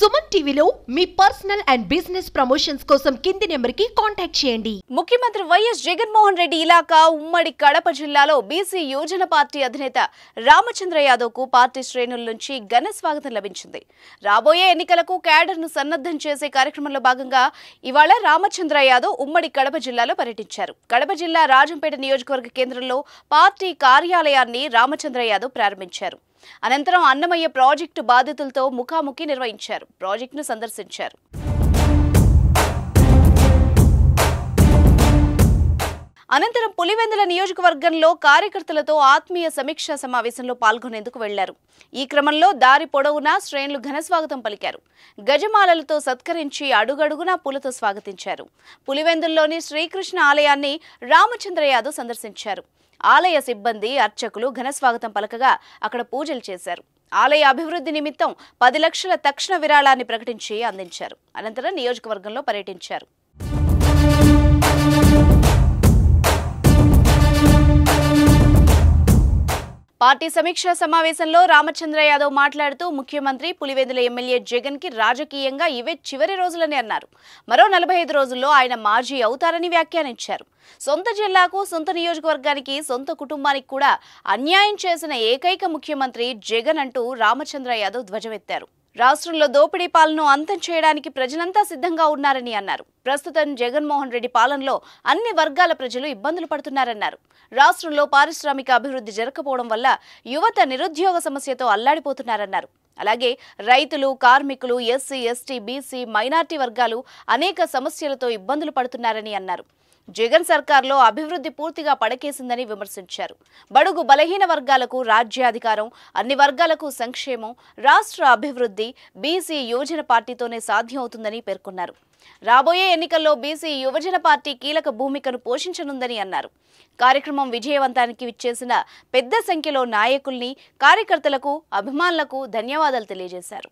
సుమన్ టీవీలో మీ personal and business promotions కోసం కింది నెంబర్కి కాంటాక్ట్ చేయండి. ముఖ్యమంత్రి వైఎస్ జగన్మోహన్ రెడ్డి ఇలాకా ఉమ్మడి కడప జిల్లాలో బీసీ యోజన పార్టీ అధినేత రామచంద్ర యాదవ్కు పార్టీ శ్రేణుల నుంచి ఘన స్వాగతం లభించింది. రాబోయే ఎన్నికలకు క్యాడర్ను సన్నద్ధం చేసే కార్యక్రమంలో భాగంగా ఇవాళ రామచంద్ర యాదవ్ ఉమ్మడి కడప జిల్లాలో పర్యటించారు. కడప జిల్లా రాజంపేట నియోజకవర్గ కేంద్రంలో పార్టీ కార్యాలయాన్ని రామచంద్ర యాదవ్ ప్రారంభించారు. అనంతరం అన్నమయ్య ప్రాజెక్టు బాధితులతో ముఖాముఖి నిర్వహించారు. ప్రాజెక్టును సందర్శించారు. అనంతరం పులివెందుల నియోజకవర్గంలో కార్యకర్తలతో ఆత్మీయ సమీక్షా సమావేశంలో పాల్గొనేందుకు వెళ్లారు. ఈ క్రమంలో దారి పొడవునా శ్రేణులు ఘనస్వాగతం పలికారు. గజమాలలతో సత్కరించి అడుగడుగునా పూలతో స్వాగతించారు. పులివెందుల్లోని శ్రీకృష్ణ ఆలయాన్ని రామచంద్ర యాదవ్ సందర్శించారు. ఆలయ సిబ్బంది అర్చకులు ఘనస్వాగతం పలకగా అక్కడ పూజలు చేశారు. ఆలయ అభివృద్ధి నిమిత్తం 10 లక్షల తక్షణ విరాళాన్ని ప్రకటించి అందించారు. అనంతరం నియోజకవర్గంలో పర్యటించారు. పార్టీ సమీక్షా సమావేశంలో రామచంద్ర యాదవ్ మాట్లాడుతూ ముఖ్యమంత్రి పులివెందుల ఎమ్మెల్యే జగన్ కి రాజకీయంగా ఇవే చివరి రోజులని అన్నారు. మరో 45 రోజుల్లో ఆయన మాజీ అవుతారని వ్యాఖ్యానించారు. సొంత జిల్లాకు, సొంత నియోజకవర్గానికి, సొంత కుటుంబానికి కూడా అన్యాయం చేసిన ఏకైక ముఖ్యమంత్రి జగన్ అంటూ రామచంద్ర యాదవ్ ధ్వజమెత్తారు. రాష్ట్రంలో దోపిడీ పాలనను అంతం చేయడానికి ప్రజలంతా సిద్ధంగా ఉన్నారని అన్నారు. ప్రస్తుతం జగన్మోహన్ రెడ్డి పాలనలో అన్ని వర్గాల ప్రజలు ఇబ్బందులు పడుతున్నారన్నారు. రాష్ట్రంలో పారిశ్రామిక అభివృద్ధి జరగకపోవడం వల్ల యువత నిరుద్యోగ సమస్యతో అల్లాడిపోతున్నారన్నారు. అలాగే రైతులు, కార్మికులు, ఎస్సీ, ఎస్టీ, బీసీ, మైనార్టీ వర్గాలు అనేక సమస్యలతో ఇబ్బందులు పడుతున్నారని అన్నారు. జగన్ సర్కార్లో అభివృద్ధి పూర్తిగా పడకేసిందని విమర్శించారు. బడుగు బలహీన వర్గాలకు రాజ్యాధికారం, అన్ని వర్గాలకు సంక్షేమం, రాష్ట్ర అభివృద్ధి బీసీ యువజన పార్టీతోనే సాధ్యమవుతుందని పేర్కొన్నారు. రాబోయే ఎన్నికల్లో బీసీ యువజన పార్టీ కీలక భూమికను పోషించనుందని అన్నారు. కార్యక్రమం విజయవంతానికి విచ్చేసిన పెద్ద సంఖ్యలో నాయకుల్ని, కార్యకర్తలకు, అభిమానులకు ధన్యవాదాలు తెలియజేశారు.